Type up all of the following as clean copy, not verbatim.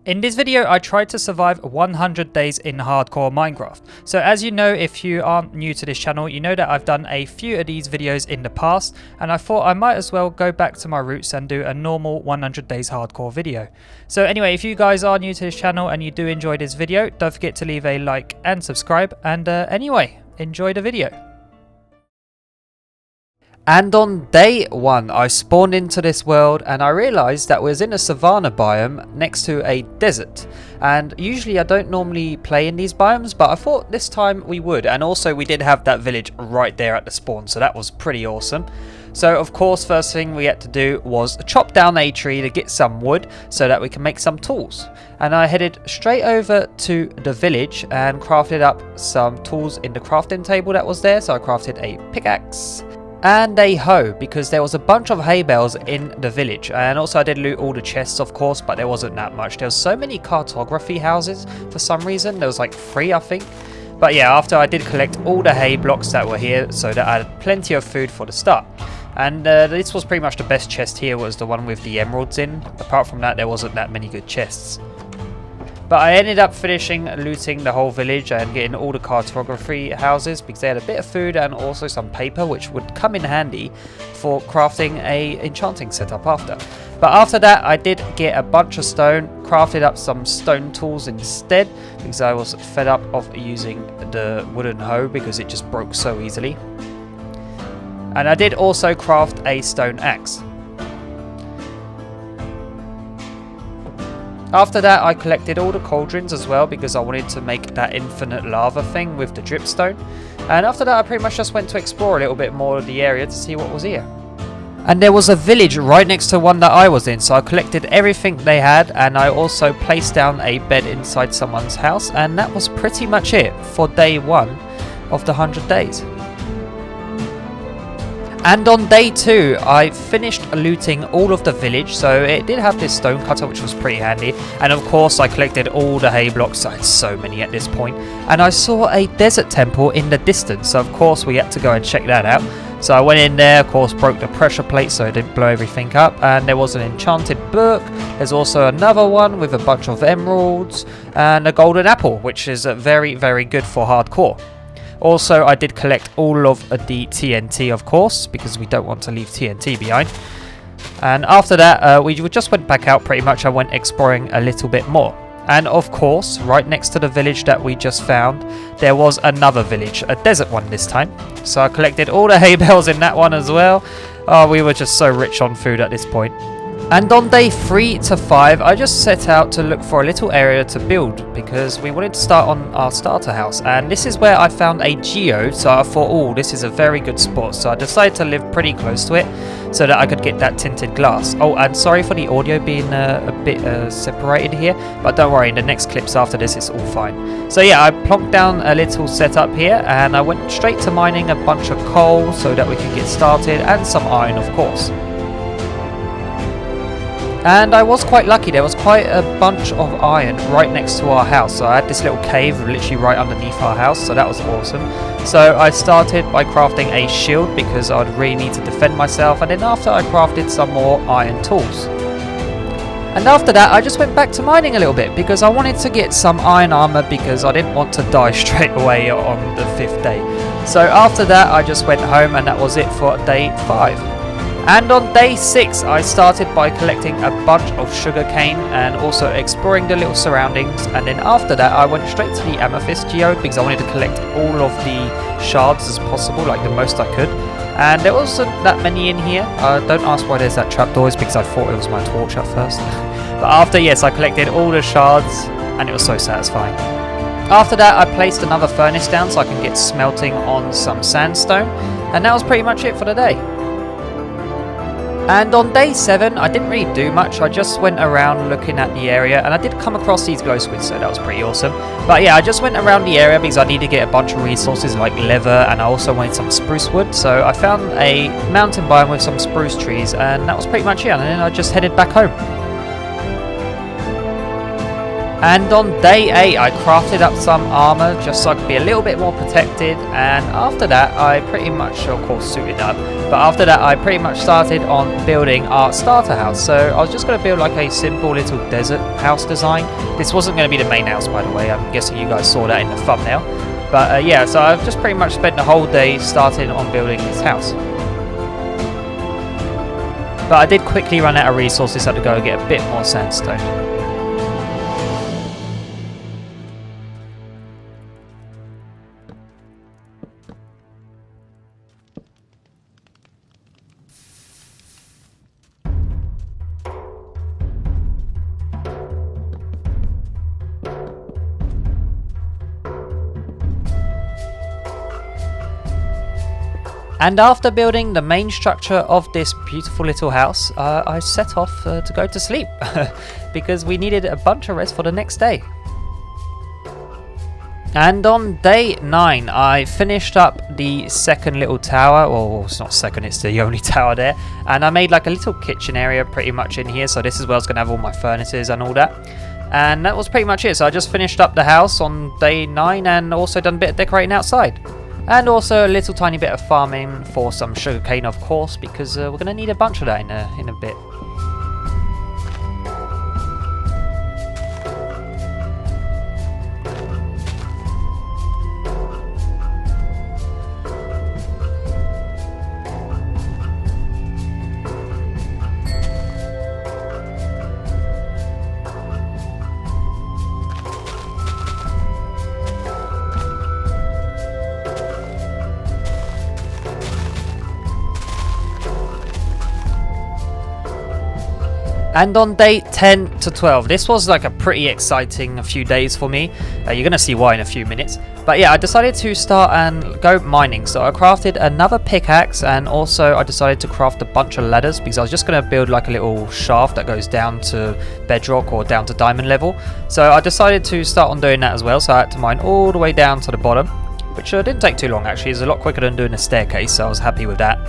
In this video, I tried to survive 100 days in hardcore Minecraft. So as you know, if you aren't new to this channel, you know that I've done a few of these videos in the past, and I thought I might as well go back to my roots and do a normal 100 days hardcore video. So anyway, if you guys are new to this channel and you do enjoy this video, don't forget to leave a like and subscribe, and anyway, enjoy the video. And on day 1, I spawned into this world and I realised that I was in a savannah biome next to a desert. And usually I don't normally play in these biomes, but I thought this time we would. And also we did have that village right there at the spawn, so that was pretty awesome. So of course, first thing we had to do was chop down a tree to get some wood so that we can make some tools. And I headed straight over to the village and crafted up some tools in the crafting table that was there. So I crafted a pickaxe and a hoe, because there was a bunch of hay bales in the village. And also I did loot all the chests, of course, but there wasn't that much. There was so many cartography houses for some reason. There was like 3, I think. But yeah, after I did collect all the hay blocks that were here, so that I had plenty of food for the start. And this was pretty much the best chest here, was the one with the emeralds in. Apart from that, there wasn't that many good chests. But I ended up finishing looting the whole village and getting all the cartography houses because they had a bit of food and also some paper, which would come in handy for crafting a enchanting setup after. But after that, I did get a bunch of stone, crafted up some stone tools instead because I was fed up of using the wooden hoe because it just broke so easily. And I did also craft a stone axe. After that, I collected all the cauldrons as well because I wanted to make that infinite lava thing with the dripstone. And after that, I pretty much just went to explore a little bit more of the area to see what was here. And there was a village right next to one that I was in, so I collected everything they had, and I also placed down a bed inside someone's house, and that was pretty much it for day 1 of the 100 days. And on day 2, I finished looting all of the village, so it did have this stone cutter which was pretty handy. And of course I collected all the hay blocks, I had so many at this point. And I saw a desert temple in the distance, so of course we had to go and check that out. So I went in there, of course broke the pressure plate so it didn't blow everything up. And there was an enchanted book, there's also another one with a bunch of emeralds and a golden apple, which is very, very good for hardcore. Also, I did collect all of the TNT, of course, because we don't want to leave TNT behind. And after that, we just went back out pretty much. I went exploring a little bit more. And of course, right next to the village that we just found, there was another village, a desert one this time. So I collected all the hay bales in that one as well. Oh, we were just so rich on food at this point. And on day 3 to 5, I just set out to look for a little area to build because we wanted to start on our starter house. And this is where I found a geode, so I thought, oh, this is a very good spot. So I decided to live pretty close to it so that I could get that tinted glass. Oh, and sorry for the audio being a bit separated here, but don't worry, in the next clips after this, it's all fine. So yeah, I plonked down a little setup here and I went straight to mining a bunch of coal so that we could get started, and some iron, of course. And I was quite lucky, there was quite a bunch of iron right next to our house. So I had this little cave literally right underneath our house, so that was awesome. So I started by crafting a shield because I'd really need to defend myself, and then after I crafted some more iron tools. And after that I just went back to mining a little bit because I wanted to get some iron armor because I didn't want to die straight away on the 5th day. So after that I just went home, and that was it for day 5. And on day 6, I started by collecting a bunch of sugarcane and also exploring the little surroundings. And then after that, I went straight to the amethyst geode because I wanted to collect all of the shards as possible, like the most I could. And there wasn't that many in here. Don't ask why there's that trapdoor, it's because I thought it was my torch at first. But after, yes, I collected all the shards and it was so satisfying. After that, I placed another furnace down so I can get smelting on some sandstone. And that was pretty much it for the day. And on day 7, I didn't really do much. I just went around looking at the area, and I did come across these glow squids, so that was pretty awesome. But yeah, I just went around the area because I needed to get a bunch of resources like leather, and I also wanted some spruce wood. So I found a mountain biome with some spruce trees, and that was pretty much it. And then I just headed back home. And on day 8 I crafted up some armor just so I could be a little bit more protected, and after that I pretty much, of course, suited up, but after that I pretty much started on building our starter house. So I was just going to build like a simple little desert house design. This wasn't going to be the main house, by the way. I'm guessing you guys saw that in the thumbnail. But yeah, so I've just pretty much spent the whole day starting on building this house. But I did quickly run out of resources, so I had to go and get a bit more sandstone. And after building the main structure of this beautiful little house, I set off to go to sleep because we needed a bunch of rest for the next day. And on day 9, I finished up the second little tower. Well, it's not second, it's the only tower there. And I made like a little kitchen area pretty much in here. So this is where I was going to have all my furnaces and all that. And that was pretty much it. So I just finished up the house on day 9 and also done a bit of decorating outside. And also a little tiny bit of farming for some sugarcane, of course, because we're going to need a bunch of that in a bit. And on day 10 to 12, this was like a pretty exciting few days for me. You're going to see why in a few minutes. But yeah, I decided to start and go mining. So I crafted another pickaxe, and also I decided to craft a bunch of ladders because I was just going to build like a little shaft that goes down to bedrock or down to diamond level. So I decided to start on doing that as well. So I had to mine all the way down to the bottom, which didn't take too long actually. It's a lot quicker than doing a staircase, so I was happy with that.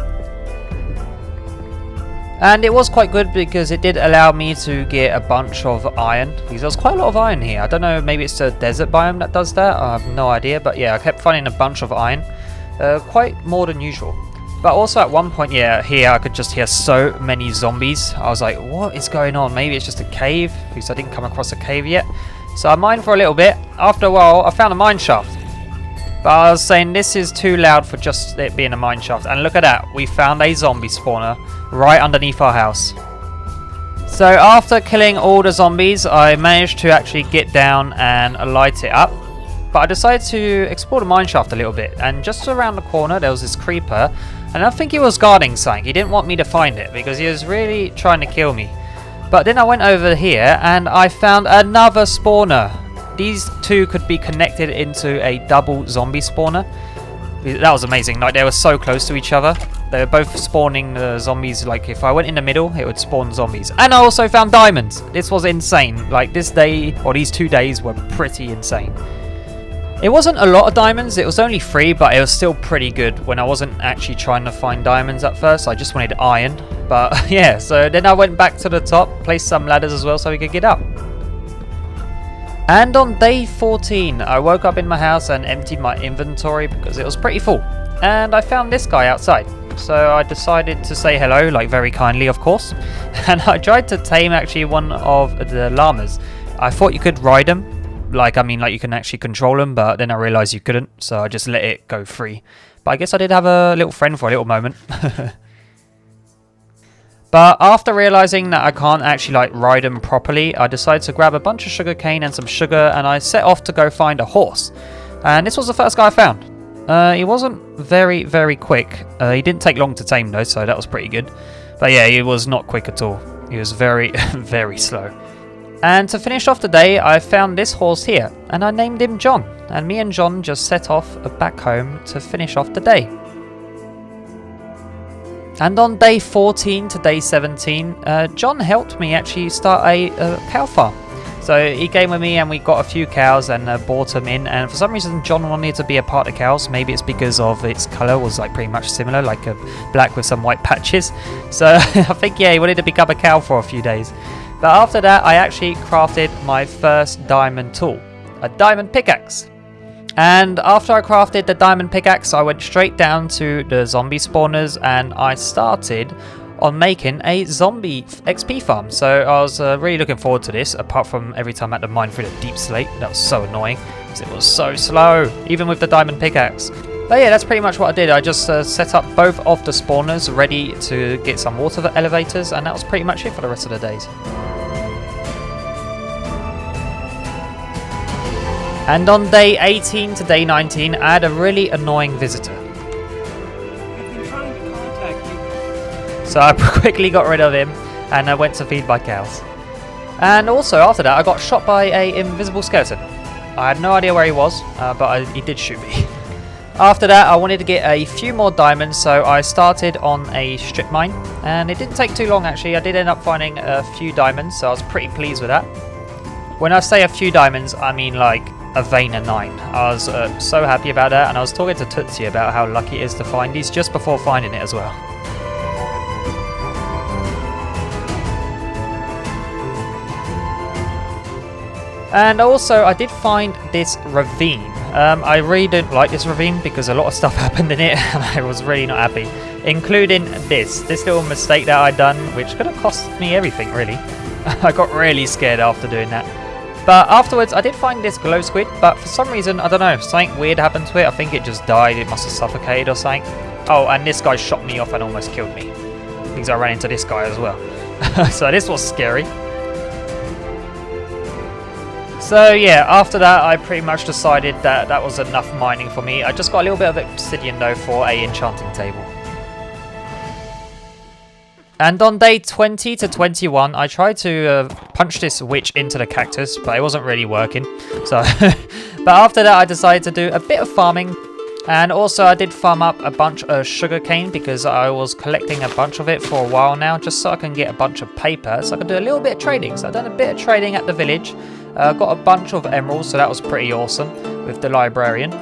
And it was quite good because it did allow me to get a bunch of iron, because there's quite a lot of iron here. I don't know, maybe it's the desert biome that does that, I have no idea, but yeah, I kept finding a bunch of iron, quite more than usual. But also at one point, yeah, here I could just hear so many zombies. I was like, what is going on? Maybe it's just a cave, because I didn't come across a cave yet. So I mined for a little bit. After a while, I found a mine shaft. But I was saying this is too loud for just it being a mine shaft. And look at that, we found a zombie spawner right underneath our house. So after killing all the zombies, I managed to actually get down and light it up. But I decided to explore the mine shaft a little bit. And just around the corner there was this creeper. And I think he was guarding something. He didn't want me to find it because he was really trying to kill me. But then I went over here and I found another spawner. These two could be connected into a double zombie spawner. That was amazing. Like, they were so close to each other. They were both spawning zombies. Like, if I went in the middle, it would spawn zombies. And I also found diamonds. This was insane. Like, this day, or these 2 days, were pretty insane. It wasn't a lot of diamonds. It was only 3, but it was still pretty good when I wasn't actually trying to find diamonds at first. I just wanted iron. But yeah, so then I went back to the top, placed some ladders as well so we could get up. And on day 14, I woke up in my house and emptied my inventory because it was pretty full. And I found this guy outside. So I decided to say hello, like very kindly, of course. And I tried to tame actually one of the llamas. I thought you could ride them. Like, I mean, like you can actually control them, but then I realized you couldn't. So I just let it go free. But I guess I did have a little friend for a little moment. But after realizing that I can't actually like ride them properly, I decided to grab a bunch of sugarcane and some sugar, and I set off to go find a horse. And this was the first guy I found. He wasn't very, very quick. He didn't take long to tame though, so that was pretty good. But yeah, he was not quick at all. He was very, very slow. And to finish off the day, I found this horse here, and I named him John. And me and John just set off back home to finish off the day. And on day 14 to day 17, John helped me actually start a cow farm. So he came with me and we got a few cows and brought them in. And for some reason, John wanted to be a part of the cows. Maybe it's because of its colour was like pretty much similar, like a black with some white patches. So I think, yeah, he wanted to become a cow for a few days. But after that, I actually crafted my first diamond tool, a diamond pickaxe. And after I crafted the diamond pickaxe, I went straight down to the zombie spawners and I started on making a zombie XP farm. So I was really looking forward to this, apart from every time I had to mine through the deep slate. That was so annoying because it was so slow, even with the diamond pickaxe. But yeah, that's pretty much what I did. I just set up both of the spawners ready to get some water elevators, and that was pretty much it for the rest of the days. And on day 18 to day 19, I had a really annoying visitor. I've been trying to contact you. So I quickly got rid of him and I went to feed my cows. And also after that, I got shot by an invisible skeleton. I had no idea where he was, but he did shoot me. After that, I wanted to get a few more diamonds, so I started on a strip mine. And it didn't take too long actually. I did end up finding a few diamonds, so I was pretty pleased with that. When I say a few diamonds, I mean like a vein of 9. I was so happy about that, and I was talking to Tootsie about how lucky it is to find these just before finding it as well. And also I did find this ravine. I really don't like this ravine because a lot of stuff happened in it and I was really not happy, including this little mistake that I'd done, which could have cost me everything really. I got really scared after doing that. But afterwards, I did find this glow squid, but for some reason, I don't know, something weird happened to it. I think it just died. It must have suffocated or something. Oh, and this guy shot me off and almost killed me because I ran into this guy as well. So this was scary. So yeah, after that, I pretty much decided that that was enough mining for me. I just got a little bit of obsidian though for a enchanting table. And on day 20 to 21, I tried to punch this witch into the cactus, but it wasn't really working. So, but after that, I decided to do a bit of farming. And also, I did farm up a bunch of sugarcane because I was collecting a bunch of it for a while now, just so I can get a bunch of paper, so I can do a little bit of trading. So I've done a bit of trading at the village. Got a bunch of emeralds, so that was pretty awesome with the librarian.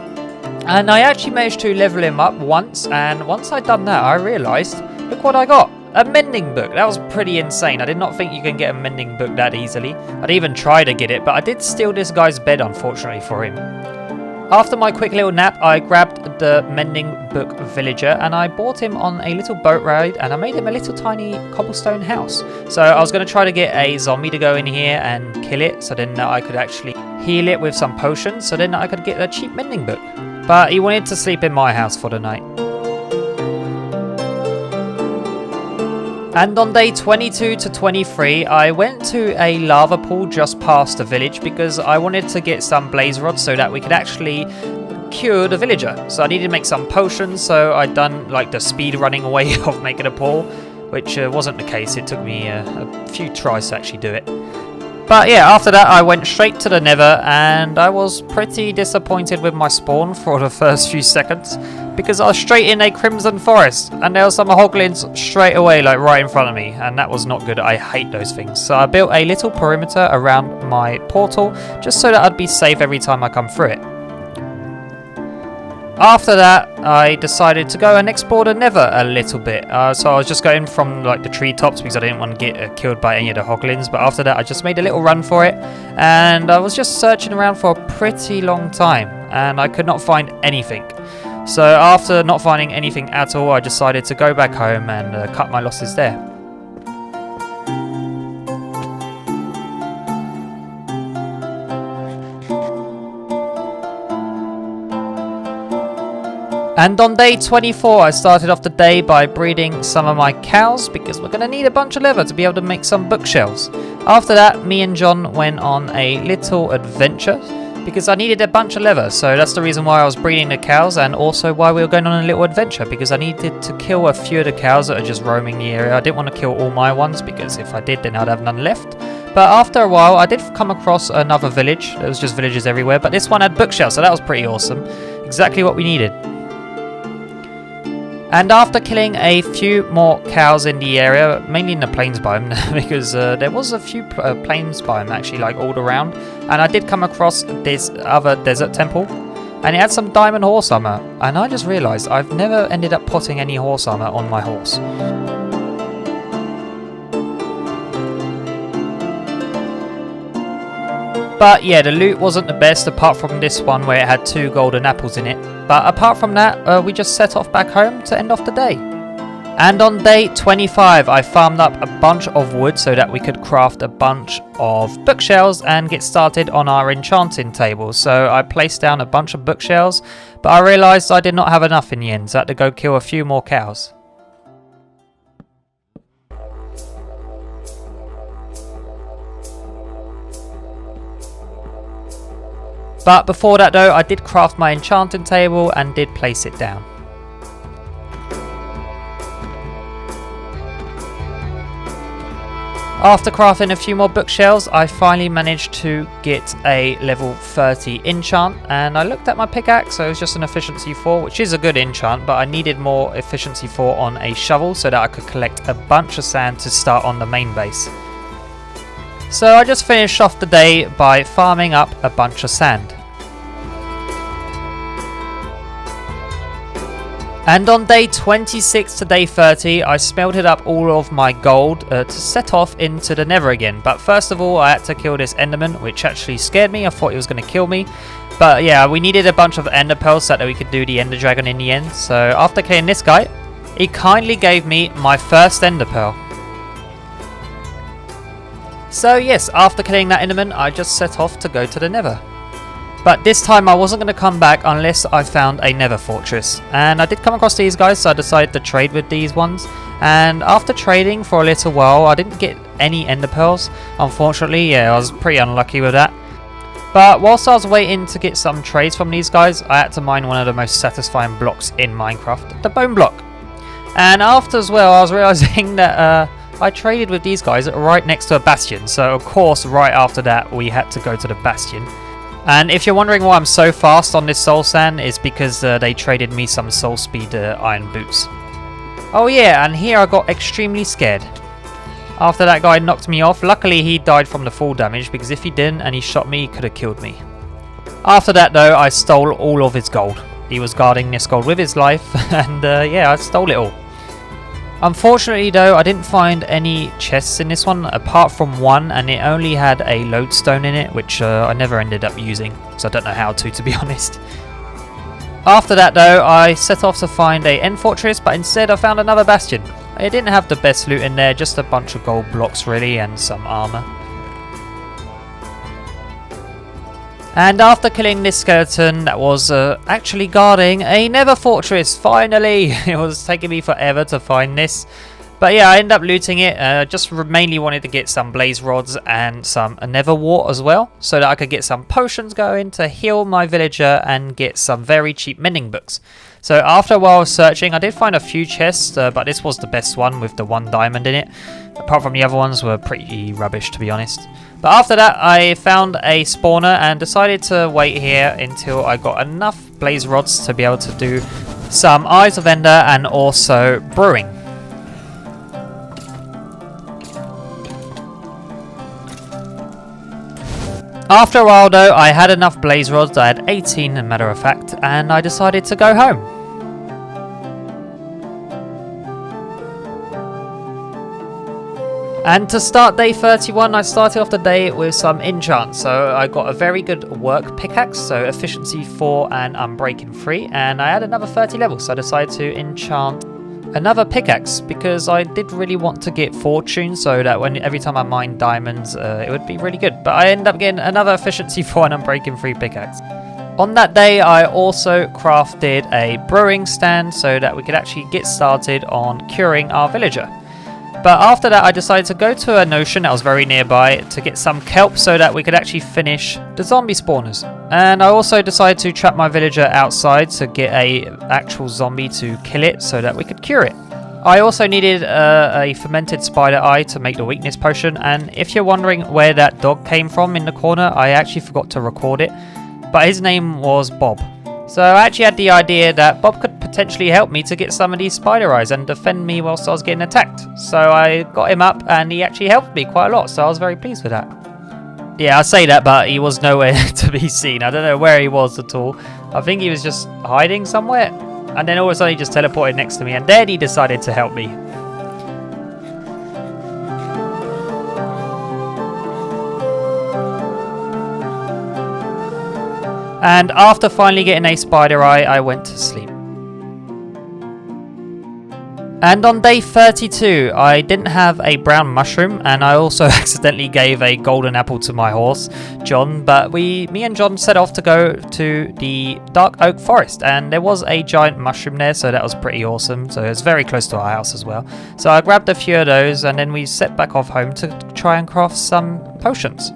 And I actually managed to level him up once, and once I'd done that, I realised, look what I got. A mending book. That was pretty insane. I did not think you can get a mending book that easily. I'd even try to get it, but I did steal this guy's bed, unfortunately, for him. After my quick little nap, I grabbed the mending book villager and I brought him on a little boat ride and I made him a little tiny cobblestone house. So I was going to try to get a zombie to go in here and kill it, so then I could actually heal it with some potions, so then I could get a cheap mending book. But he wanted to sleep in my house for the night. And on day 22 to 23, I went to a lava pool just past the village because I wanted to get some blaze rods so that we could actually cure the villager. So I needed to make some potions, so I'd done like the speed running way of making a pool, which wasn't the case. It took me a few tries to actually do it. But yeah, after that I went straight to the Nether and I was pretty disappointed with my spawn for the first few seconds because I was straight in a crimson forest and there were some hoglins straight away, like right in front of me, and that was not good. I hate those things. So I built a little perimeter around my portal just so that I'd be safe every time I come through it. After that, I decided to go and explore the Nether a little bit. So I was just going from like the treetops because I didn't want to get killed by any of the hoglins. But after that, I just made a little run for it. And I was just searching around for a pretty long time. And I could not find anything. So after not finding anything at all, I decided to go back home and cut my losses there. And on day 24, I started off the day by breeding some of my cows because we're going to need a bunch of leather to be able to make some bookshelves. After that, me and John went on a little adventure because I needed a bunch of leather. So that's the reason why I was breeding the cows, and also why we were going on a little adventure, because I needed to kill a few of the cows that are just roaming the area. I didn't want to kill all my ones because if I did, then I'd have none left. But after a while, I did come across another village. There was just villages everywhere, but this one had bookshelves, so that was pretty awesome. Exactly what we needed. And after killing a few more cows in the area, mainly in the plains biome, because there was a few plains biome actually, like all around, and I did come across this other desert temple, and it had some diamond horse armor, and I just realized I've never ended up putting any horse armor on my horse. But yeah, the loot wasn't the best apart from this one where it had 2 golden apples in it. But apart from that, we just set off back home to end off the day. And on day 25, I farmed up a bunch of wood so that we could craft a bunch of bookshelves and get started on our enchanting table. So I placed down a bunch of bookshelves, but I realised I did not have enough in the end, so I had to go kill a few more cows. But before that though, I did craft my enchanting table and did place it down. After crafting a few more bookshelves, I finally managed to get a level 30 enchant, and I looked at my pickaxe, so it was just an efficiency 4, which is a good enchant, but I needed more efficiency 4 on a shovel so that I could collect a bunch of sand to start on the main base. So I just finished off the day by farming up a bunch of sand. And on day 26 to day 30, I smelted up all of my gold to set off into the Nether again. But first of all, I had to kill this Enderman, which actually scared me. I thought he was going to kill me. But yeah, we needed a bunch of Ender pearls so that we could do the Ender Dragon in the end. So after killing this guy, he kindly gave me my first Ender pearl. So yes, after killing that Enderman, I just set off to go to the Nether. But this time I wasn't going to come back unless I found a Nether fortress. And I did come across these guys, so I decided to trade with these ones. And after trading for a little while, I didn't get any Ender pearls. Unfortunately, yeah, I was pretty unlucky with that. But whilst I was waiting to get some trades from these guys, I had to mine one of the most satisfying blocks in Minecraft, the bone block. And after as well, I was realising that I traded with these guys right next to a bastion. So of course, right after that, we had to go to the bastion. And if you're wondering why I'm so fast on this soul sand, it's because they traded me some soul speed iron boots. Oh yeah, and here I got extremely scared. After that guy knocked me off, luckily he died from the fall damage, because if he didn't and he shot me, he could have killed me. After that though, I stole all of his gold. He was guarding this gold with his life, and yeah, I stole it all. Unfortunately though, I didn't find any chests in this one apart from one, and it only had a lodestone in it, which I never ended up using, so I don't know how to be honest. After that though, I set off to find a end fortress, but instead I found another bastion. It didn't have the best loot in there, just a bunch of gold blocks really and some armor. And after killing this skeleton that was actually guarding a Nether fortress, finally! It was taking me forever to find this. But yeah, I ended up looting it. Just mainly wanted to get some blaze rods and some Nether wart as well, so that I could get some potions going to heal my villager and get some very cheap mending books. So after a while of searching, I did find a few chests, but this was the best one with the 1 diamond in it. Apart from the other ones were pretty rubbish, to be honest. But after that, I found a spawner and decided to wait here until I got enough blaze rods to be able to do some Eyes of Ender and also brewing. After a while though, I had enough blaze rods. I had 18 as a matter of fact, and I decided to go home. And to start day 31, I started off the day with some enchants. So I got a very good work pickaxe, so efficiency 4 and unbreaking 3. And I had another 30 levels, so I decided to enchant another pickaxe because I did really want to get fortune, so that every time I mine diamonds, it would be really good. But I ended up getting another efficiency 4 and unbreaking 3 pickaxe. On that day, I also crafted a brewing stand so that we could actually get started on curing our villager. But after that, I decided to go to an ocean that was very nearby to get some kelp so that we could actually finish the zombie spawners. And I also decided to trap my villager outside to get an actual zombie to kill it so that we could cure it. I also needed a fermented spider eye to make the weakness potion. And if you're wondering where that dog came from in the corner, I actually forgot to record it. But his name was Bob. So I actually had the idea that Bob could potentially help me to get some of these spider eyes and defend me whilst I was getting attacked. So I got him up and he actually helped me quite a lot, so I was very pleased with that. Yeah, I say that, but he was nowhere to be seen. I don't know where he was at all. I think he was just hiding somewhere. And then all of a sudden he just teleported next to me, and then he decided to help me. And after finally getting a spider eye, I went to sleep. And on day 32, I didn't have a brown mushroom, and I also accidentally gave a golden apple to my horse, John, but me and John set off to go to the dark oak forest, and there was a giant mushroom there, so that was pretty awesome. So it was very close to our house as well. So I grabbed a few of those, and then we set back off home to try and craft some potions.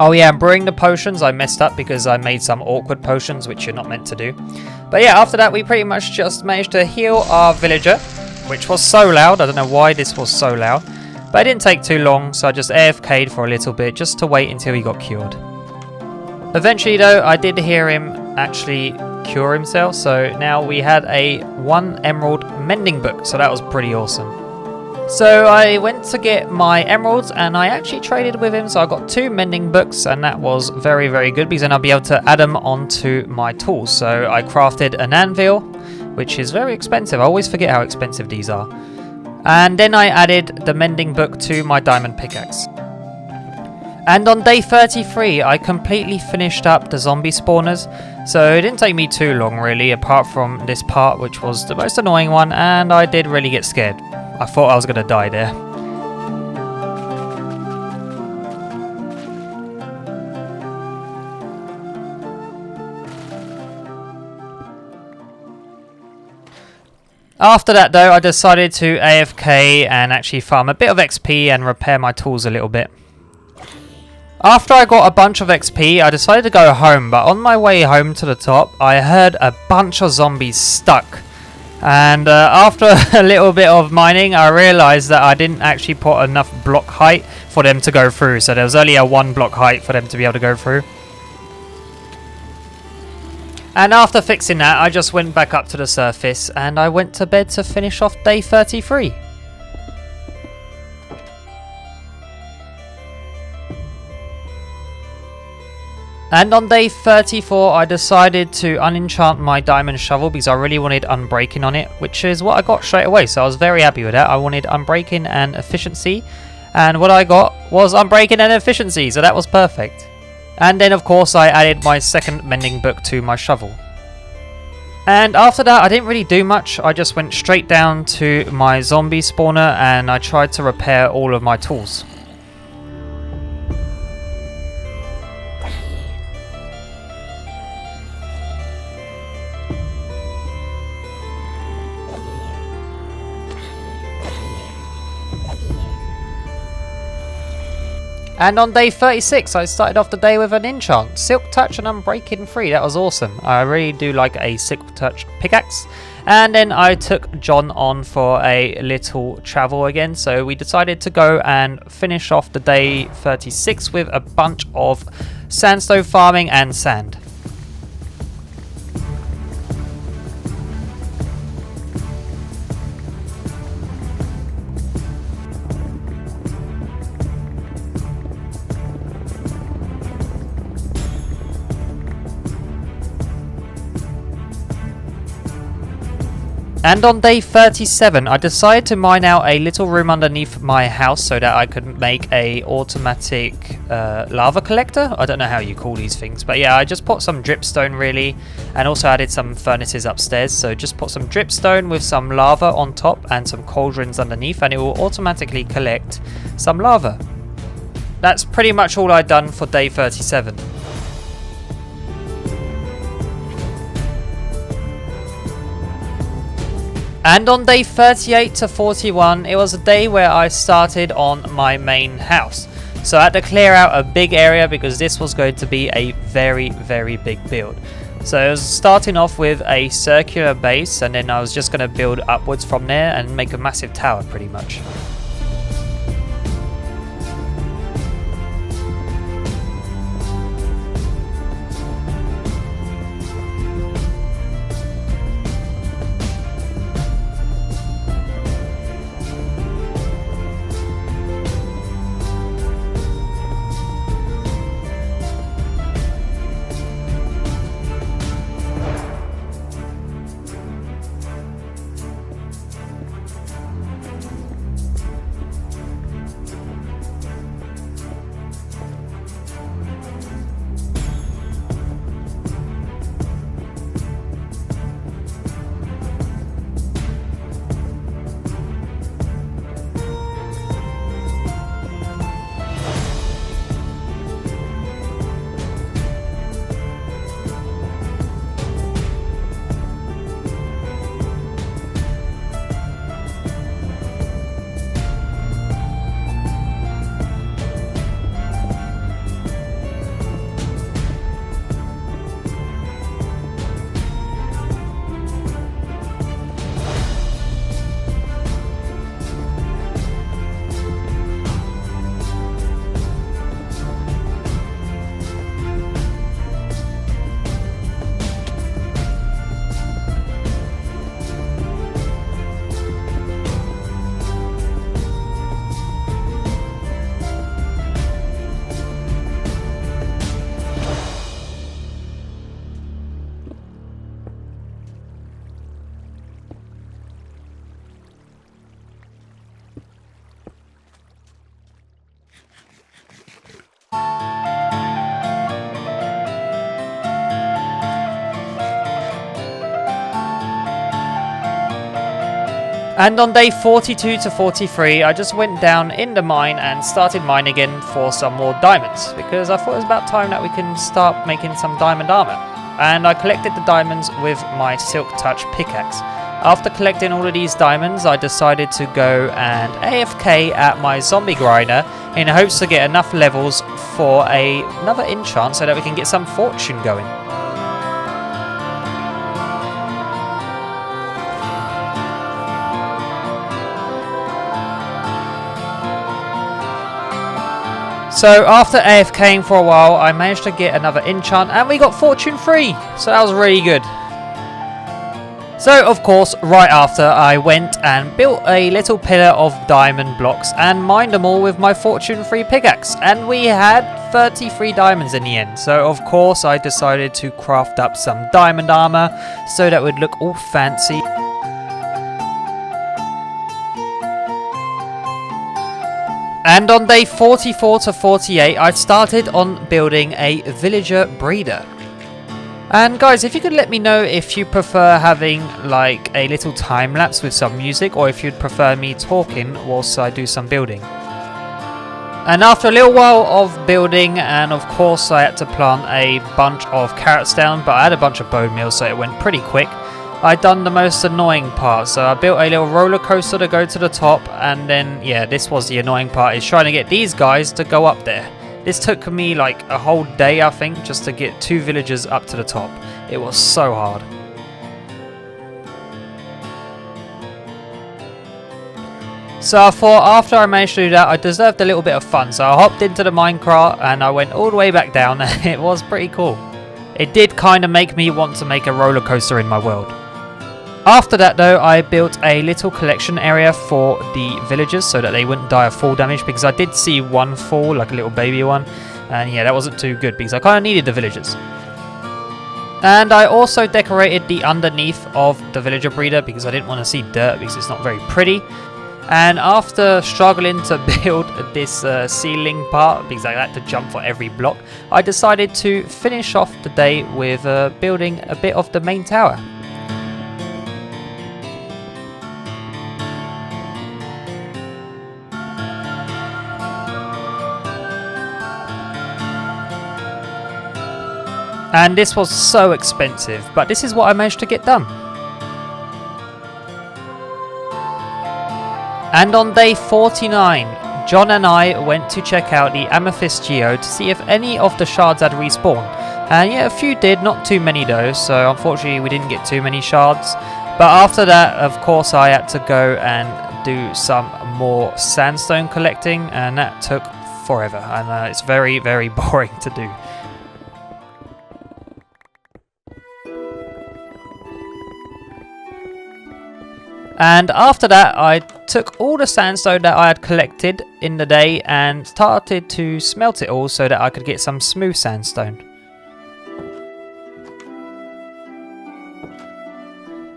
Oh yeah, and brewing the potions, I messed up because I made some awkward potions, which you're not meant to do. But yeah, after that, we pretty much just managed to heal our villager, which was so loud. I don't know why this was so loud. But it didn't take too long, so I just AFK'd for a little bit, just to wait until he got cured. Eventually though, I did hear him actually cure himself, so now we had a 1 emerald mending book, so that was pretty awesome. So I went to get my emeralds and I actually traded with him, so I got 2 mending books, and that was very, very good because then I'll be able to add them onto my tools. So I crafted an anvil, which is very expensive. I always forget how expensive these are. And then I added the mending book to my diamond pickaxe. And on day 33, I completely finished up the zombie spawners. So it didn't take me too long really, apart from this part, which was the most annoying one, and I did really get scared. I thought I was going to die there. After that though, I decided to AFK and actually farm a bit of XP and repair my tools a little bit. After I got a bunch of XP, I decided to go home, but on my way home to the top, I heard a bunch of zombies stuck. And after a little bit of mining, I realised that I didn't actually put enough block height for them to go through. So there was only a 1 block height for them to be able to go through. And after fixing that, I just went back up to the surface and I went to bed to finish off day 33. And on day 34, I decided to unenchant my diamond shovel because I really wanted unbreaking on it, which is what I got straight away. So I was very happy with that. I wanted unbreaking and efficiency, and what I got was unbreaking and efficiency, so that was perfect. And then of course I added my second mending book to my shovel. And after that, I didn't really do much. I just went straight down to my zombie spawner and I tried to repair all of my tools. And on day 36, I started off the day with an enchant, Silk Touch and Unbreaking 3. That was awesome. I really do like a Silk Touch pickaxe. And then I took John on for a little travel again. So we decided to go and finish off the day 36 with a bunch of sandstone farming and sand. And on day 37, I decided to mine out a little room underneath my house so that I could make a automatic lava collector. I don't know how you call these things, but yeah, I just put some dripstone really, and also added some furnaces upstairs. So just put some dripstone with some lava on top and some cauldrons underneath, and it will automatically collect some lava. That's pretty much all I'd done for day 37. And on day 38 to 41, it was a day where I started on my main house. So I had to clear out a big area because this was going to be a very, very big build. So I was starting off with a circular base, and then I was just going to build upwards from there and make a massive tower pretty much. And on day 42 to 43, I just went down in the mine and started mining again for some more diamonds, because I thought it was about time that we can start making some diamond armor. And I collected the diamonds with my Silk Touch pickaxe. After collecting all of these diamonds, I decided to go and AFK at my zombie grinder in hopes to get enough levels for another enchant so that we can get some fortune going. So after AFKing for a while, I managed to get another enchant and we got fortune 3, so that was really good. So of course, right after, I went and built a little pillar of diamond blocks and mined them all with my fortune 3 pickaxe, and we had 33 diamonds in the end. So of course I decided to craft up some diamond armor so that would look all fancy. And on day 44 to 48, I started on building a villager breeder. And guys, if you could let me know if you prefer having like a little time lapse with some music, or if you'd prefer me talking whilst I do some building. And after a little while of building, and of course I had to plant a bunch of carrots down, but I had a bunch of bone meal so it went pretty quick. I'd done the most annoying part, so I built a little roller coaster to go to the top, and then yeah, this was the annoying part, is trying to get these guys to go up there. This took me like a whole day, I think, just to get 2 villagers up to the top. It was so hard. So I thought after I managed to do that, I deserved a little bit of fun, so I hopped into the minecart and I went all the way back down, and it was pretty cool. It did kind of make me want to make a roller coaster in my world. After that though, I built a little collection area for the villagers so that they wouldn't die of fall damage, because I did see one fall, like a little baby one, and yeah, that wasn't too good because I kind of needed the villagers. And I also decorated the underneath of the villager breeder because I didn't want to see dirt because it's not very pretty. And after struggling to build this ceiling part, because I had to jump for every block, I decided to finish off the day with building a bit of the main tower. And this was so expensive, but this is what I managed to get done. And on day 49, John and I went to check out the Amethyst Geode to see if any of the shards had respawned. And yeah, a few did, not too many though, so unfortunately we didn't get too many shards. But after that, of course, I had to go and do some more sandstone collecting, and that took forever, and it's very, very boring to do. And after that, I took all the sandstone that I had collected in the day and started to smelt it all so that I could get some smooth sandstone.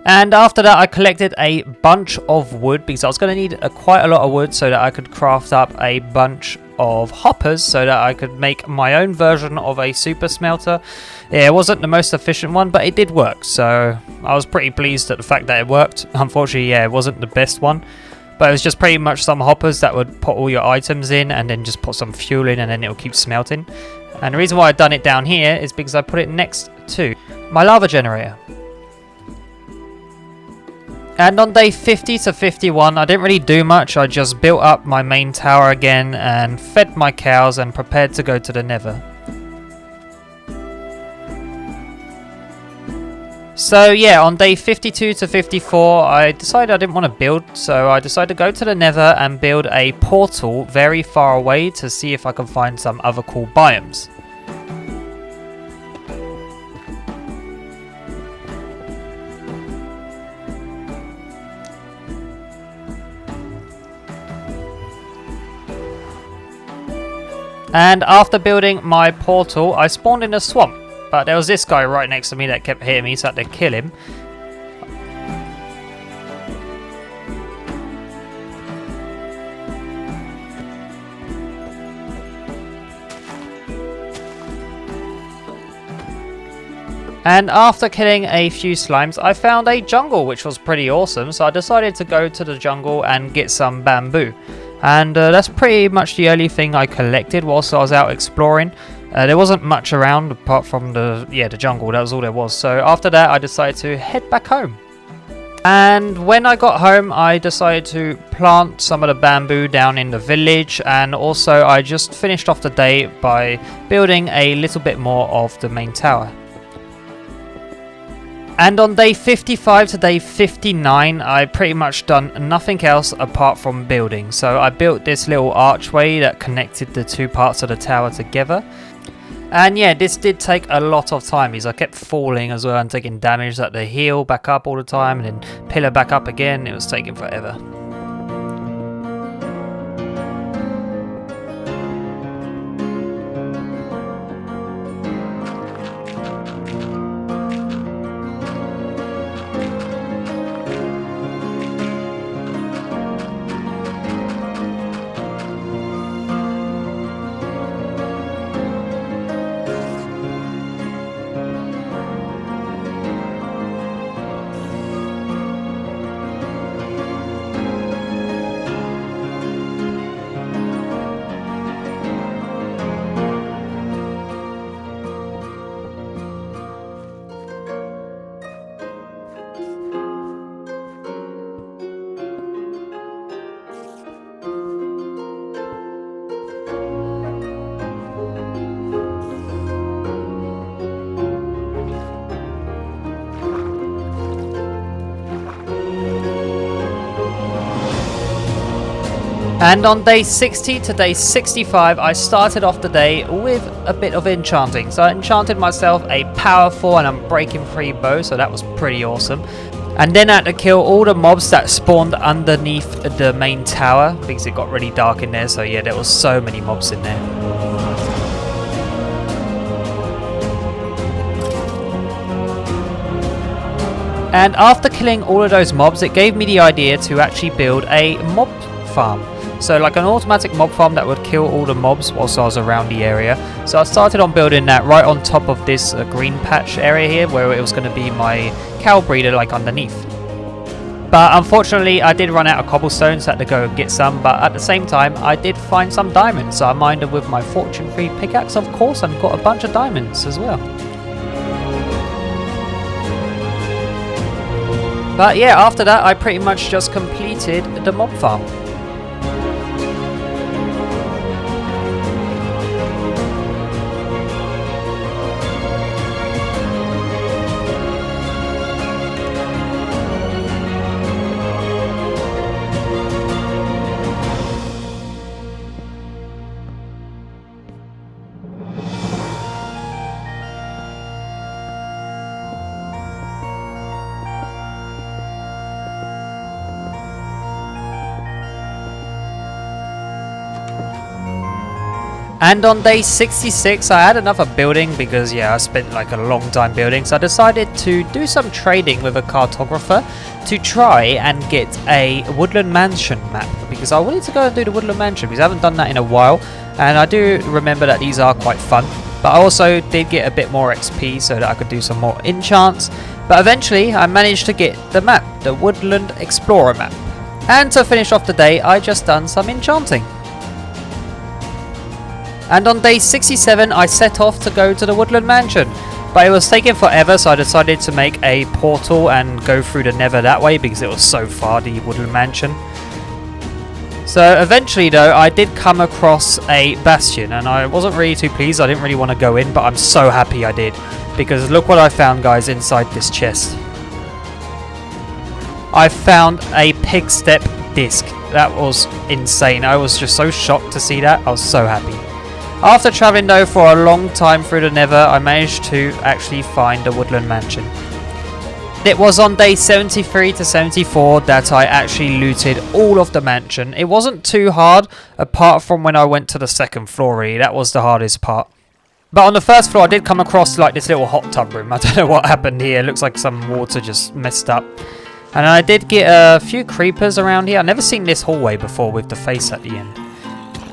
And after that, I collected a bunch of wood because I was going to need quite a lot of wood so that I could craft up a bunch of hoppers so that I could make my own version of a super smelter. Yeah, it wasn't the most efficient one, but it did work, so I was pretty pleased at the fact that it worked. Unfortunately, yeah, it wasn't the best one, but it was just pretty much some hoppers that would put all your items in and then just put some fuel in and then it'll keep smelting. And the reason why I've done it down here is because I put it next to my lava generator. And on day 50 to 51, I didn't really do much. I just built up my main tower again and fed my cows and prepared to go to the Nether. So yeah, on day 52 to 54, I decided I didn't want to build, so I decided to go to the Nether and build a portal very far away to see if I can find some other cool biomes. And after building my portal, I spawned in a swamp. But there was this guy right next to me that kept hitting me, so I had to kill him. And after killing a few slimes, I found a jungle, which was pretty awesome. So I decided to go to the jungle and get some bamboo. And that's pretty much the only thing I collected whilst I was out exploring. There wasn't much around apart from the jungle. That was all there was. So after that, I decided to head back home. And when I got home, I decided to plant some of the bamboo down in the village, and also I just finished off the day by building a little bit more of the main tower. And on day 55 to day 59, I pretty much done nothing else apart from building. So I built this little archway that connected the two parts of the tower together. And yeah, this did take a lot of time because I kept falling as well and taking damage, like the heal back up all the time and then pillar back up again. It was taking forever. And on day 60 to day 65, I started off the day with a bit of enchanting. So I enchanted myself a powerful and unbreaking free bow, so that was pretty awesome. And then I had to kill all the mobs that spawned underneath the main tower because it got really dark in there. So yeah, there was so many mobs in there. And after killing all of those mobs, it gave me the idea to actually build a mob farm. So like an automatic mob farm that would kill all the mobs whilst I was around the area. So I started on building that right on top of this green patch area here, where it was going to be my cow breeder like underneath. But unfortunately I did run out of cobblestone, so I had to go and get some. But at the same time I did find some diamonds, so I mined them with my fortune free pickaxe of course, and got a bunch of diamonds as well. But yeah, after that I pretty much just completed the mob farm. And on day 66 I had enough of building because yeah, I spent like a long time building, so I decided to do some trading with a cartographer to try and get a Woodland Mansion map, because I wanted to go and do the Woodland Mansion because I haven't done that in a while, and I do remember that these are quite fun. But I also did get a bit more XP so that I could do some more enchants. But eventually I managed to get the map, the Woodland Explorer map. And to finish off the day I just done some enchanting. And on day 67 I set off to go to the Woodland Mansion, but it was taking forever, so I decided to make a portal and go through the Nether that way because it was so far, the Woodland Mansion. So eventually though I did come across a bastion, and I wasn't really too pleased. I didn't really want to go in, but I'm so happy I did, because look what I found guys inside this chest. I found a pig step disc. That was insane. I was just so shocked to see that. I was so happy. After travelling though for a long time through the Nether, I managed to actually find the Woodland Mansion. It was on day 73 to 74 that I actually looted all of the mansion. It wasn't too hard, apart from when I went to the second floor really. That was the hardest part. But on the first floor I did come across like this little hot tub room. I don't know what happened here. It looks like some water just messed up. And I did get a few creepers around here. I've never seen this hallway before with the face at the end.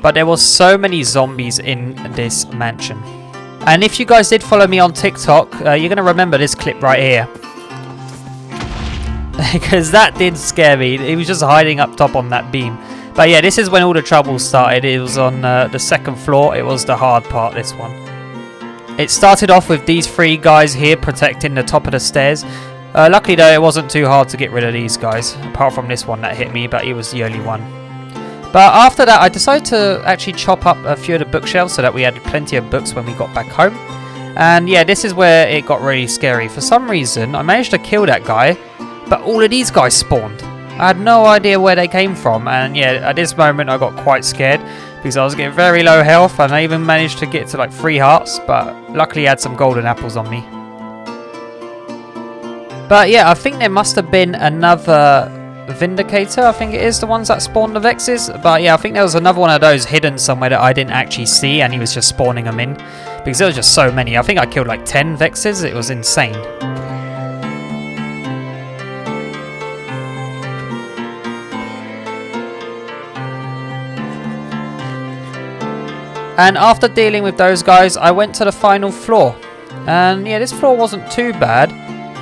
But there was so many zombies in this mansion. And if you guys did follow me on TikTok, you're going to remember this clip right here. Because that did scare me. He was just hiding up top on that beam. But yeah, this is when all the trouble started. It was on the second floor. It was the hard part, this one. It started off with these 3 guys here protecting the top of the stairs. Luckily though, it wasn't too hard to get rid of these guys. Apart from this one that hit me, but he was the only one. But after that, I decided to actually chop up a few of the bookshelves so that we had plenty of books when we got back home. And yeah, this is where it got really scary. For some reason, I managed to kill that guy, but all of these guys spawned. I had no idea where they came from, and yeah, at this moment I got quite scared because I was getting very low health, and I even managed to get to like 3 hearts, but luckily I had some golden apples on me. But yeah, I think there must have been another Vindicator, I think it is, the ones that spawned the Vexes. But yeah, I think there was another one of those hidden somewhere that I didn't actually see, and he was just spawning them in because there was just so many. I think I killed like 10 Vexes. It was insane. And after dealing with those guys, I went to the final floor. And yeah, this floor wasn't too bad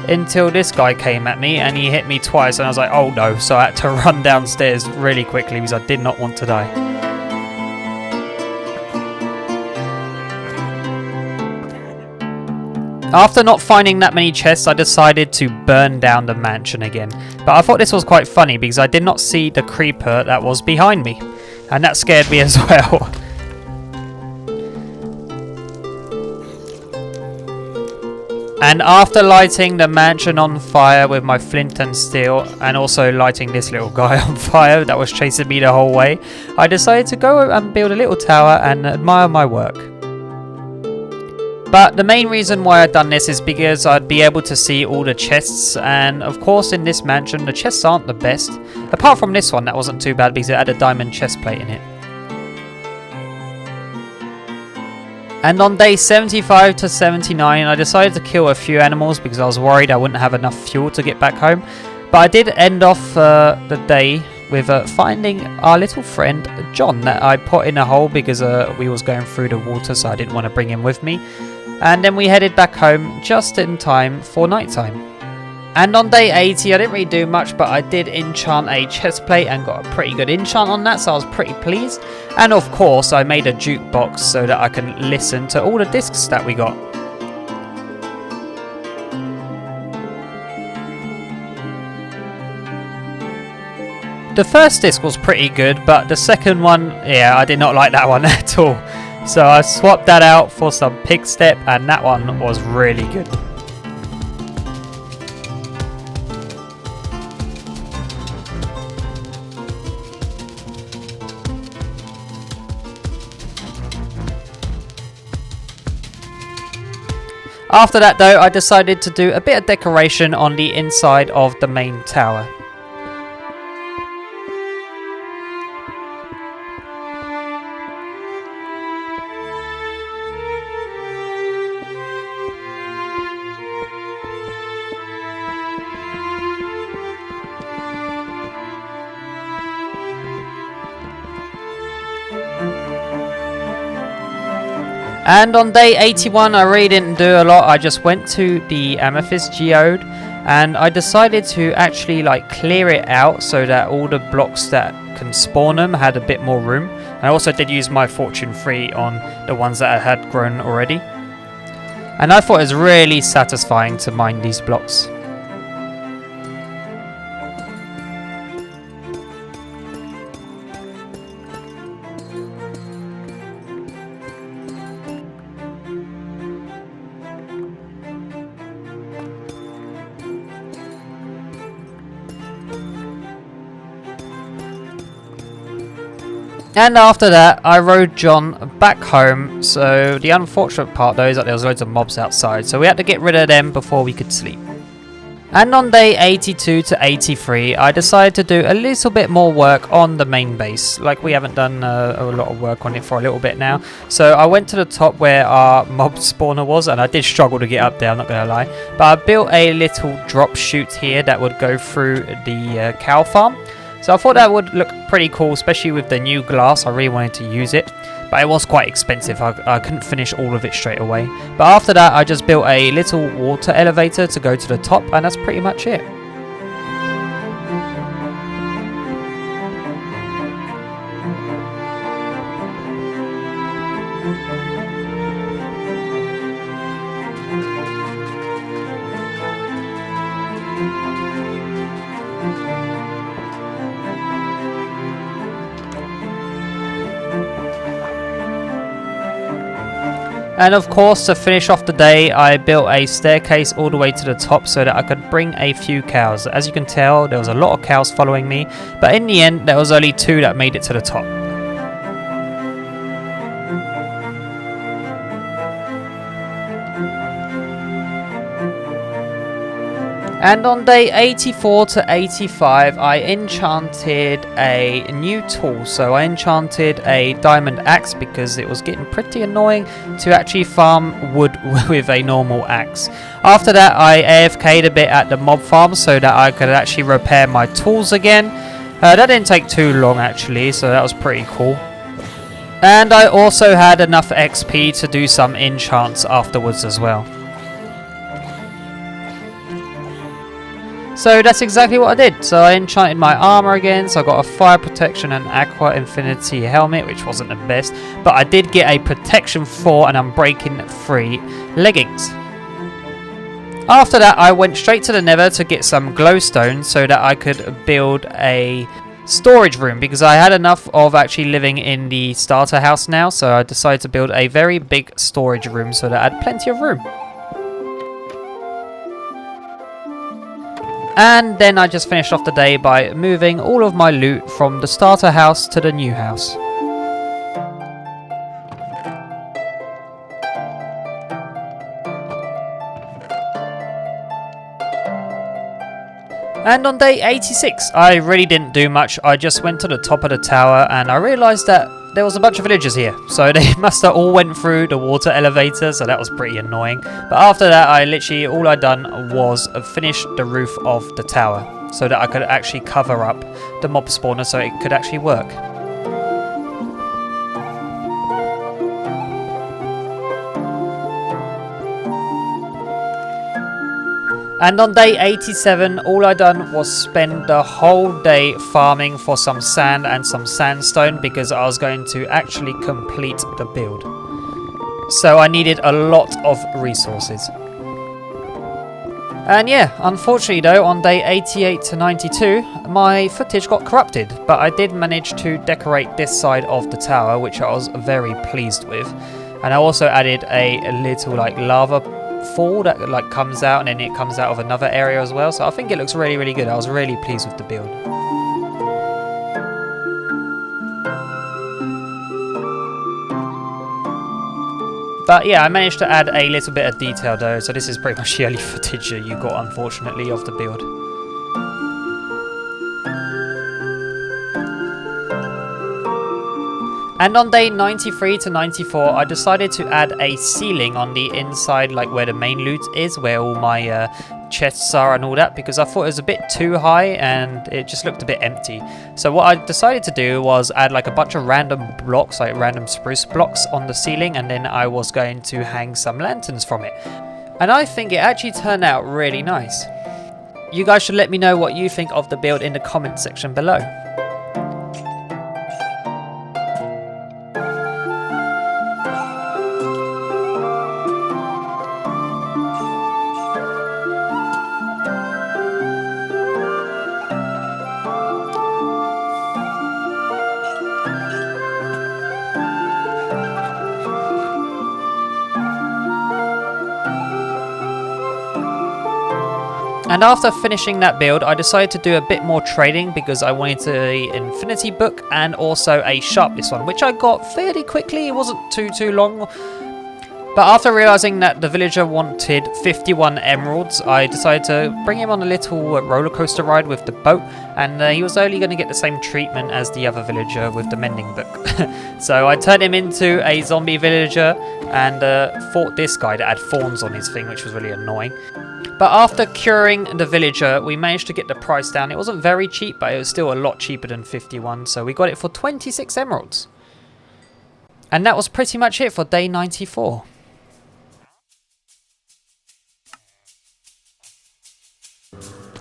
until this guy came at me and he hit me twice, and I was like, oh no. So I had to run downstairs really quickly because I did not want to die. After not finding that many chests, I decided to burn down the mansion again. But I thought this was quite funny because I did not see the creeper that was behind me. And that scared me as well. And after lighting the mansion on fire with my flint and steel, and also lighting this little guy on fire that was chasing me the whole way, I decided to go and build a little tower and admire my work. But the main reason why I'd done this is because I'd be able to see all the chests, and of course in this mansion the chests aren't the best. Apart from this one, that wasn't too bad because it had a diamond chest plate in it. And on day 75 to 79, I decided to kill a few animals because I was worried I wouldn't have enough fuel to get back home. But I did end off the day with finding our little friend John that I put in a hole because we was going through the water, so I didn't want to bring him with me. And then we headed back home just in time for nighttime. And on day 80, I didn't really do much, but I did enchant a chest plate and got a pretty good enchant on that, so I was pretty pleased. And of course, I made a jukebox so that I can listen to all the discs that we got. The first disc was pretty good, but the second one, yeah, I did not like that one at all. So I swapped that out for some pig step, and that one was really good. After that though, I decided to do a bit of decoration on the inside of the main tower. And on day 81, I really didn't do a lot. I just went to the Amethyst Geode and I decided to actually like clear it out so that all the blocks that can spawn them had a bit more room. I also did use my Fortune 3 on the ones that I had grown already. And I thought it was really satisfying to mine these blocks. And after that, I rode John back home. So the unfortunate part though is that there was loads of mobs outside, so we had to get rid of them before we could sleep. And on day 82 to 83, I decided to do a little bit more work on the main base. Like we haven't done a lot of work on it for a little bit now. So I went to the top where our mob spawner was, and I did struggle to get up there, I'm not going to lie. But I built a little drop chute here that would go through the cow farm. So I thought that would look pretty cool, especially with the new glass. I really wanted to use it. but it was quite expensive. I couldn't finish all of it straight away. But after that, I just built a little water elevator to go to the top, and that's pretty much it. And of course, to finish off the day, I built a staircase all the way to the top so that I could bring a few cows. As you can tell, there was a lot of cows following me, but in the end, there was only 2 that made it to the top. And on day 84 to 85, I enchanted a new tool. So I enchanted a diamond axe because it was getting pretty annoying to actually farm wood with a normal axe. After that, I AFK'd a bit at the mob farm so that I could actually repair my tools again. That didn't take too long actually, so that was pretty cool. And I also had enough XP to do some enchants afterwards as well. So that's exactly what I did. So I enchanted my armor again. So I got a fire protection and aqua infinity helmet, which wasn't the best, but I did get a protection 4 and unbreaking 3 leggings. After that, I went straight to the Nether to get some glowstone so that I could build a storage room, because I had enough of actually living in the starter house now. So I decided to build a very big storage room so that I had plenty of room. And then I just finished off the day by moving all of my loot from the starter house to the new house. And on day 86, I really didn't do much. I just went to the top of the tower and I realised that there was a bunch of villagers here. So they must have all went through the water elevator, so that was pretty annoying. But after that, all I done was finish the roof of the tower so that I could actually cover up the mob spawner so it could actually work. And on day 87, all I done was spend the whole day farming for some sand and some sandstone because I was going to actually complete the build. So I needed a lot of resources. And yeah, unfortunately though, on day 88 to 92, my footage got corrupted. But I did manage to decorate this side of the tower, which I was very pleased with. And I also added a little lava fall that comes out, and then it comes out of another area as well, so I think it looks really good. I was really pleased with the build. But yeah, I managed to add a little bit of detail though, so this is pretty much the only footage you got unfortunately of the build. And on day 93 to 94, I decided to add a ceiling on the inside, like where the main loot is, where all my chests are and all that, because I thought it was a bit too high and it just looked a bit empty. So what I decided to do was add like a bunch of random blocks, like random spruce blocks on the ceiling, and then I was going to hang some lanterns from it. And I think it actually turned out really nice. You guys should let me know what you think of the build in the comment section below. And after finishing that build, I decided to do a bit more trading because I wanted the infinity book and also a sharpness one, which I got fairly quickly. It wasn't too long. But after realizing that the villager wanted 51 emeralds, I decided to bring him on a little roller coaster ride with the boat, and he was only going to get the same treatment as the other villager with the mending book. So I turned him into a zombie villager and fought this guy that had thorns on his thing, which was really annoying. But after curing the villager, we managed to get the price down. It wasn't very cheap, but it was still a lot cheaper than 51, so we got it for 26 emeralds. And that was pretty much it for day 94.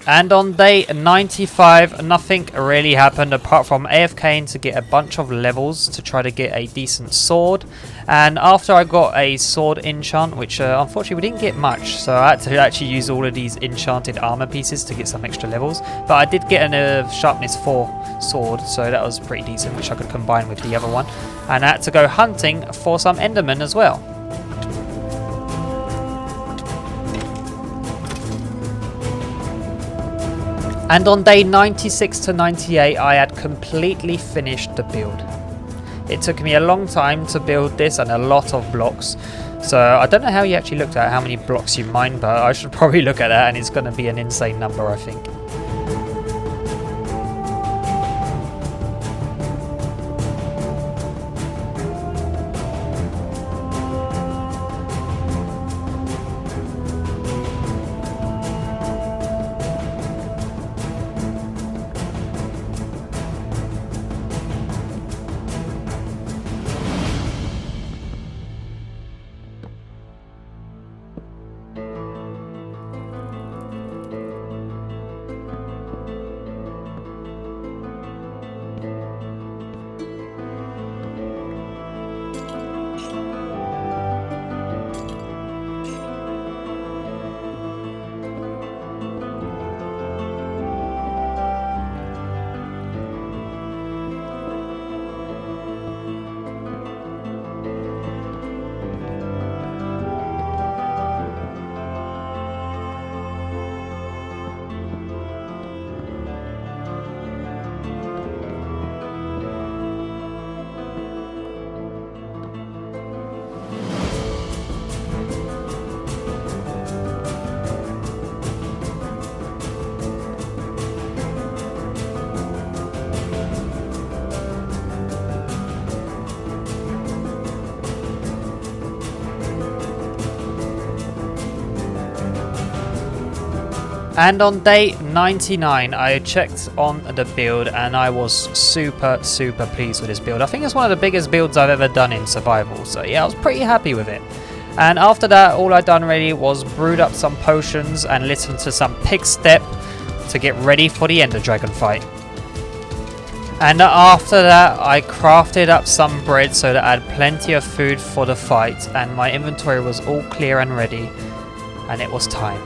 And on day 95, nothing really happened apart from AFKing to get a bunch of levels to try to get a decent sword. And after I got a sword enchant, which unfortunately we didn't get much, so I had to actually use all of these enchanted armor pieces to get some extra levels. But I did get a sharpness 4 sword, so that was pretty decent, which I could combine with the other one. And I had to go hunting for some endermen as well. And on day 96 to 98, I had completely finished the build. It took me a long time to build this and a lot of blocks. So I don't know how you actually looked at how many blocks you mine, but I should probably look at that, and it's going to be an insane number, I think. And on day 99, I checked on the build and I was super pleased with this build. I think it's one of the biggest builds I've ever done in survival. So yeah, I was pretty happy with it. And after that, all I done really was brewed up some potions and listened to some pig step to get ready for the Ender Dragon fight. And after that, I crafted up some bread so that I had plenty of food for the fight, and my inventory was all clear and ready, and it was time.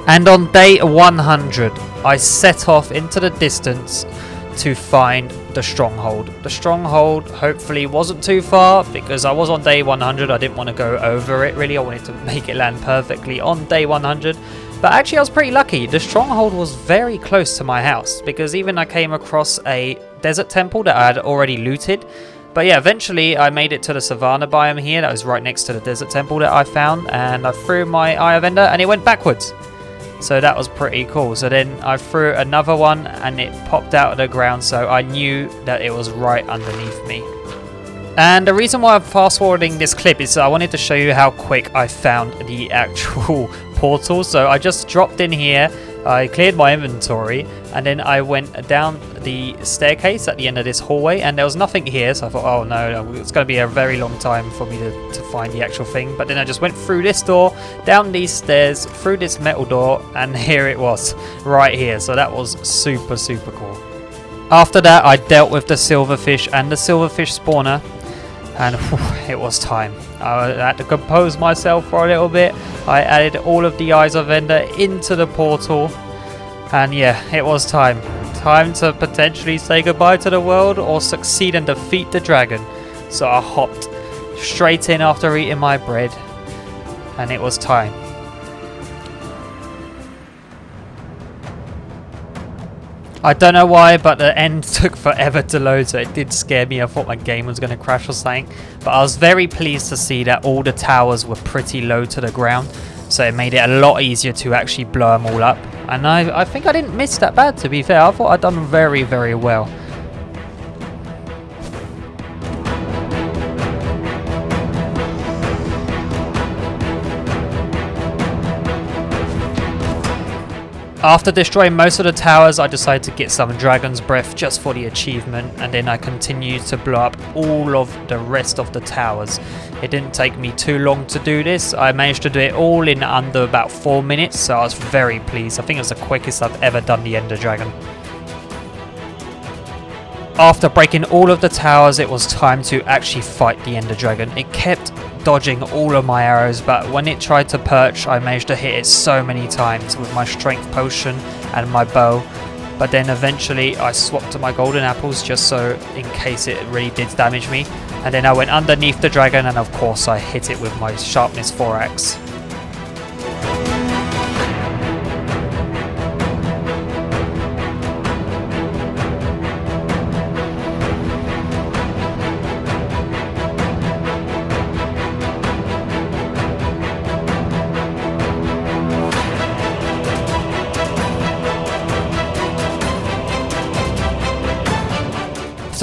And on day 100, I set off into the distance to find the stronghold. The stronghold hopefully wasn't too far, because I was on day 100. I didn't want to go over it really. I wanted to make it land perfectly on day 100. But actually I was pretty lucky. The stronghold was very close to my house, because even I came across a desert temple that I had already looted. But yeah, eventually I made it to the savannah biome here that was right next to the desert temple that I found, and I threw my Eye of Ender and it went backwards. So that was pretty cool. So then I threw another one and it popped out of the ground, so I knew that it was right underneath me. And the reason why I'm fast forwarding this clip is I wanted to show you how quick I found the actual portal. So I just dropped in here, I cleared my inventory, and then I went down the staircase at the end of this hallway, and there was nothing here, so I thought, oh no, it's going to be a very long time for me to find the actual thing. But then I just went through this door, down these stairs, through this metal door, and here it was, right here. So that was super cool. After that, I dealt with the silverfish and the silverfish spawner, and it was time. I had to compose myself for a little bit. I added all of the Eyes of Ender into the portal, and yeah, it was time. Time to potentially say goodbye to the world or succeed and defeat the dragon. So I hopped straight in after eating my bread, and it was time. I don't know why, but the end took forever to load, so it did scare me. I thought my game was going to crash or something. But I was very pleased to see that all the towers were pretty low to the ground, so it made it a lot easier to actually blow them all up. And I think I didn't miss that bad, to be fair. I thought I'd done very well. After destroying most of the towers, I decided to get some Dragon's Breath just for the achievement, and then I continued to blow up all of the rest of the towers. It didn't take me too long to do this. I managed to do it all in under about 4 minutes, so I was very pleased. I think it was the quickest I've ever done the Ender Dragon. After breaking all of the towers, it was time to actually fight the Ender Dragon. It kept dodging all of my arrows, but when it tried to perch, I managed to hit it so many times with my strength potion and my bow. But then eventually I swapped to my golden apples just so in case it really did damage me. And then I went underneath the dragon, and of course I hit it with my sharpness 4 axe.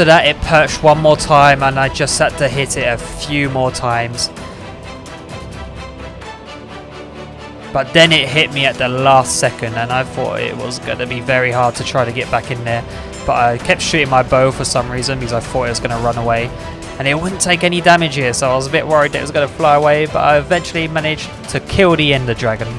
After that it perched one more time, and I just had to hit it a few more times. But then it hit me at the last second, and I thought it was going to be very hard to try to get back in there. But I kept shooting my bow for some reason because I thought it was going to run away. And it wouldn't take any damage here, so I was a bit worried that it was going to fly away. But I eventually managed to kill the Ender Dragon.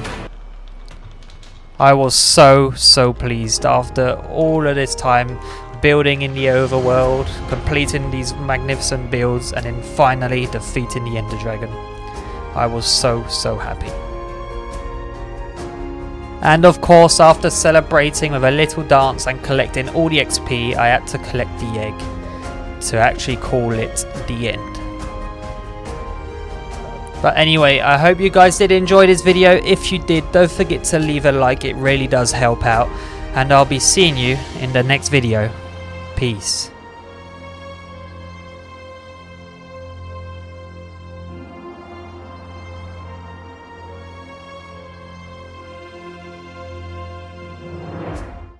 I was so pleased after all of this time building in the overworld, completing these magnificent builds, and then finally defeating the Ender Dragon. I was so happy. And of course, after celebrating with a little dance and collecting all the XP, I had to collect the egg to actually call it the end. But anyway, I hope you guys did enjoy this video. If you did, don't forget to leave a like, it really does help out. And I'll be seeing you in the next video. Peace.